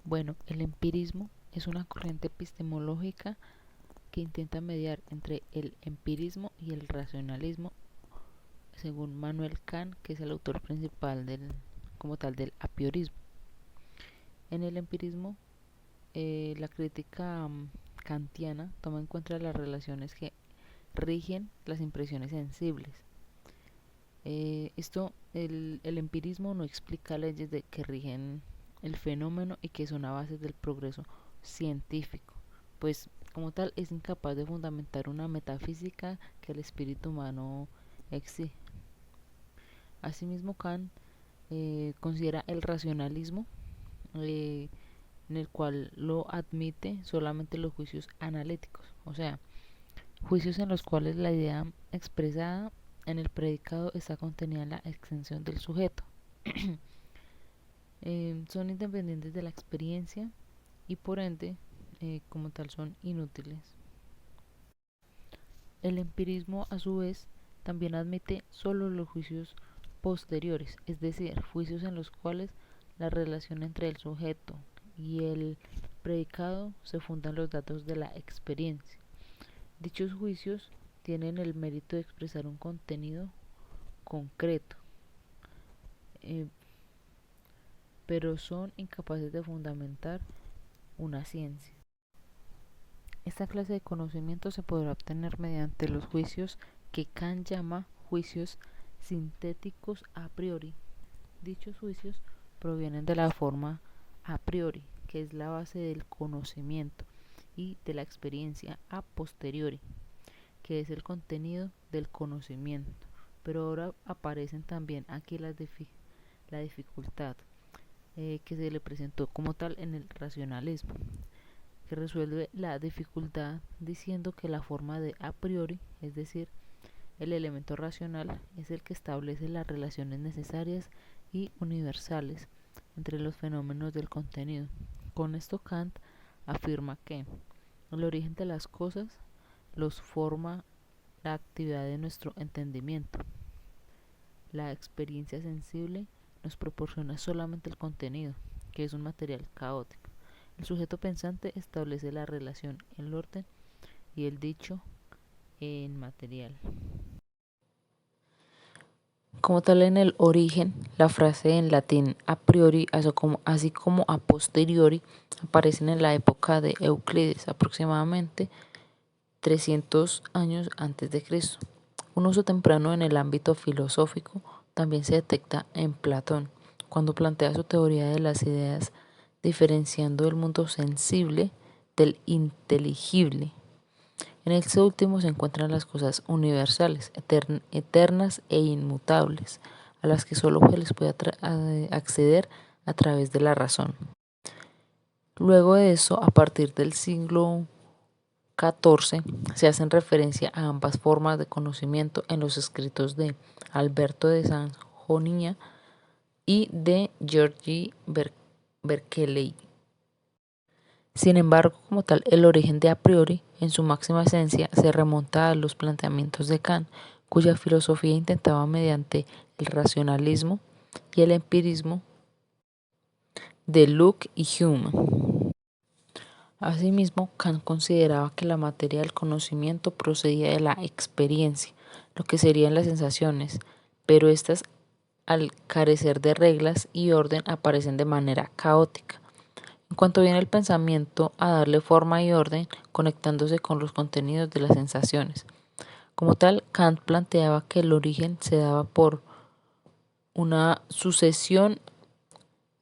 Bueno, el empirismo es una corriente epistemológica que intenta mediar entre el empirismo y el racionalismo, según Manuel Kant, que es el autor principal como tal del apriorismo. En el empirismo, la crítica kantiana toma en cuenta las relaciones que rigen las impresiones sensibles. El empirismo no explica leyes que rigen el fenómeno y que son a base del progreso científico, pues como tal es incapaz de fundamentar una metafísica que el espíritu humano exige. Asimismo, Kant considera el racionalismo, eh, en el cual lo admite solamente los juicios analíticos, o sea, juicios en los cuales la idea expresada en el predicado está contenida en la extensión del sujeto. Son independientes de la experiencia y por ende, como tal, son inútiles. El empirismo, a su vez, también admite solo los juicios posteriores, es decir, juicios en los cuales la relación entre el sujeto y el predicado se funda en los datos de la experiencia. Dichos juicios tienen el mérito de expresar un contenido concreto, eh, pero son incapaces de fundamentar una ciencia. Esta clase de conocimiento se podrá obtener mediante los juicios que Kant llama juicios sintéticos a priori. Dichos juicios provienen de la forma a priori, que es la base del conocimiento, y de la experiencia a posteriori, que es el contenido del conocimiento. Pero ahora aparecen también aquí la dificultad que se le presentó como tal en el racionalismo, que resuelve la dificultad diciendo que la forma de a priori, es decir, el elemento racional, es el que establece las relaciones necesarias y universales entre los fenómenos del contenido. Con esto Kant afirma que el origen de las cosas los forma la actividad de nuestro entendimiento. La experiencia sensible nos proporciona solamente el contenido, que es un material caótico. El sujeto pensante establece la relación, el orden y el dicho en material. Como tal, en el origen, la frase en latín a priori, así como a posteriori, aparecen en la época de Euclides, aproximadamente 300 años antes de Cristo. Un uso temprano en el ámbito filosófico también se detecta en Platón, cuando plantea su teoría de las ideas, diferenciando el mundo sensible del inteligible. En este último se encuentran las cosas universales, eternas e inmutables, a las que solo se les puede acceder a través de la razón. Luego de eso, a partir del siglo XIV, se hacen referencia a ambas formas de conocimiento en los escritos de Alberto de Sajonia y de Georgi Berkeley. Sin embargo, como tal, el origen de a priori, en su máxima esencia, se remonta a los planteamientos de Kant, cuya filosofía intentaba mediante el racionalismo y el empirismo de Locke y Hume. Asimismo, Kant consideraba que la materia del conocimiento procedía de la experiencia, lo que serían las sensaciones, pero estas, al carecer de reglas y orden, aparecen de manera caótica. En cuanto viene el pensamiento a darle forma y orden, conectándose con los contenidos de las sensaciones. Como tal, Kant planteaba que el origen se daba por una sucesión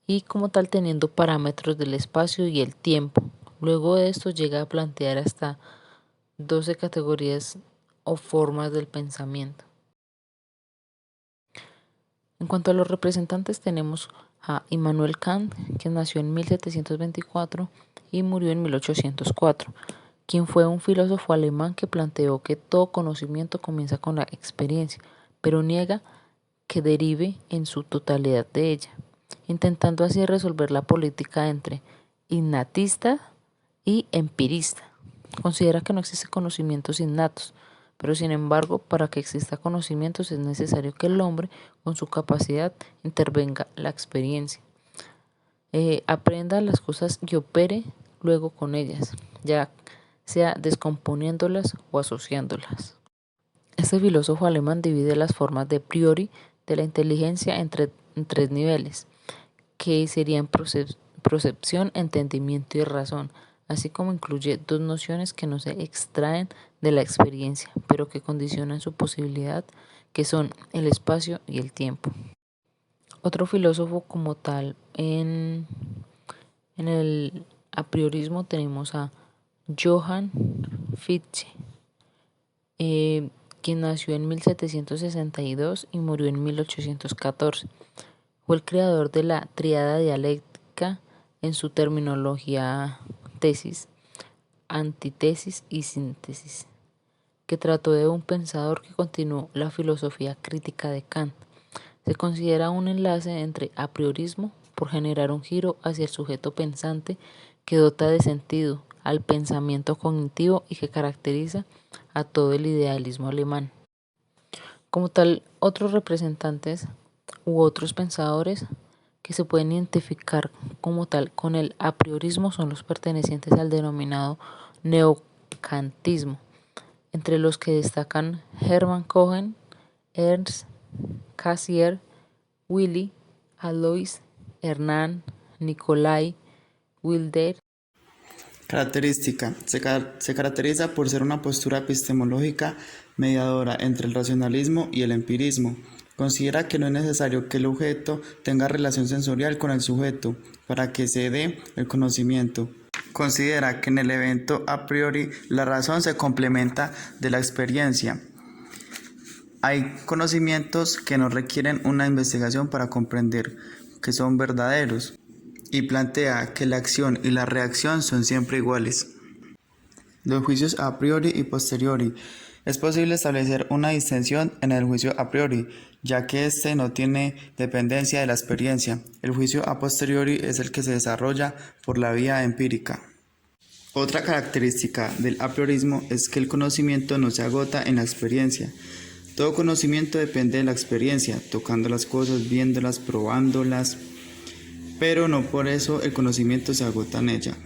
y como tal teniendo parámetros del espacio y el tiempo. Luego de esto llega a plantear hasta 12 categorías o formas del pensamiento. En cuanto a los representantes, tenemos a Immanuel Kant, que nació en 1724 y murió en 1804, quien fue un filósofo alemán que planteó que todo conocimiento comienza con la experiencia, pero niega que derive en su totalidad de ella, intentando así resolver la política entre innatista y empirista. Considera que no existen conocimientos innatos, pero sin embargo, para que exista conocimientos es necesario que el hombre, con su capacidad, intervenga la experiencia. aprenda las cosas y opere luego con ellas, ya sea descomponiéndolas o asociándolas. Este filósofo alemán divide las formas de priori de la inteligencia en tres niveles, que serían percepción, entendimiento y razón, así como incluye dos nociones que no se extraen de la experiencia, pero que condicionan su posibilidad, que son el espacio y el tiempo. Otro filósofo como tal en el apriorismo tenemos a Johann Fichte, quien nació en 1762 y murió en 1814. Fue el creador de la tríada dialéctica en su terminología tesis, antítesis y síntesis, que trató de un pensador que continuó la filosofía crítica de Kant. Se considera un enlace entre apriorismo por generar un giro hacia el sujeto pensante que dota de sentido al pensamiento cognitivo y que caracteriza a todo el idealismo alemán. Como tal, otros representantes u otros pensadores que se pueden identificar como tal con el apriorismo son los pertenecientes al denominado neokantismo, entre los que destacan Hermann Cohen, Ernst Cassirer, Willy, Alois, Hernán, Nicolai, Wilder. Característica. Se caracteriza por ser una postura epistemológica mediadora entre el racionalismo y el empirismo. Considera que no es necesario que el objeto tenga relación sensorial con el sujeto para que se dé el conocimiento. Considera que en el evento a priori la razón se complementa de la experiencia. Hay conocimientos que no requieren una investigación para comprender que son verdaderos, y plantea que la acción y la reacción son siempre iguales. Los juicios a priori y posteriori. Es posible establecer una distinción en el juicio a priori, ya que éste no tiene dependencia de la experiencia. El juicio a posteriori es el que se desarrolla por la vía empírica. Otra característica del apriorismo es que el conocimiento no se agota en la experiencia. Todo conocimiento depende de la experiencia, tocando las cosas, viéndolas, probándolas, pero no por eso el conocimiento se agota en ella,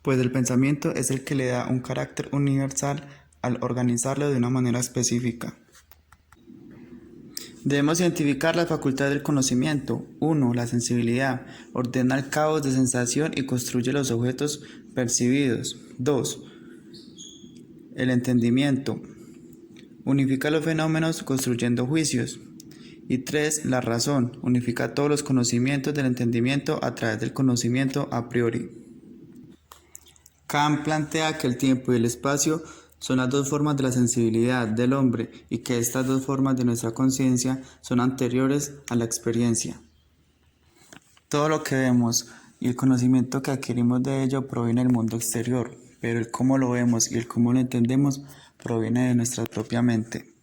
pues el pensamiento es el que le da un carácter universal al organizarlo de una manera específica. Debemos identificar las facultades del conocimiento. 1. La sensibilidad. Ordena el caos de sensación y construye los objetos percibidos. 2. El entendimiento. Unifica los fenómenos construyendo juicios. Y 3. La razón. Unifica todos los conocimientos del entendimiento a través del conocimiento a priori. Kant plantea que el tiempo y el espacio son las dos formas de la sensibilidad del hombre y que estas dos formas de nuestra conciencia son anteriores a la experiencia. Todo lo que vemos y el conocimiento que adquirimos de ello proviene del mundo exterior, pero el cómo lo vemos y el cómo lo entendemos proviene de nuestra propia mente.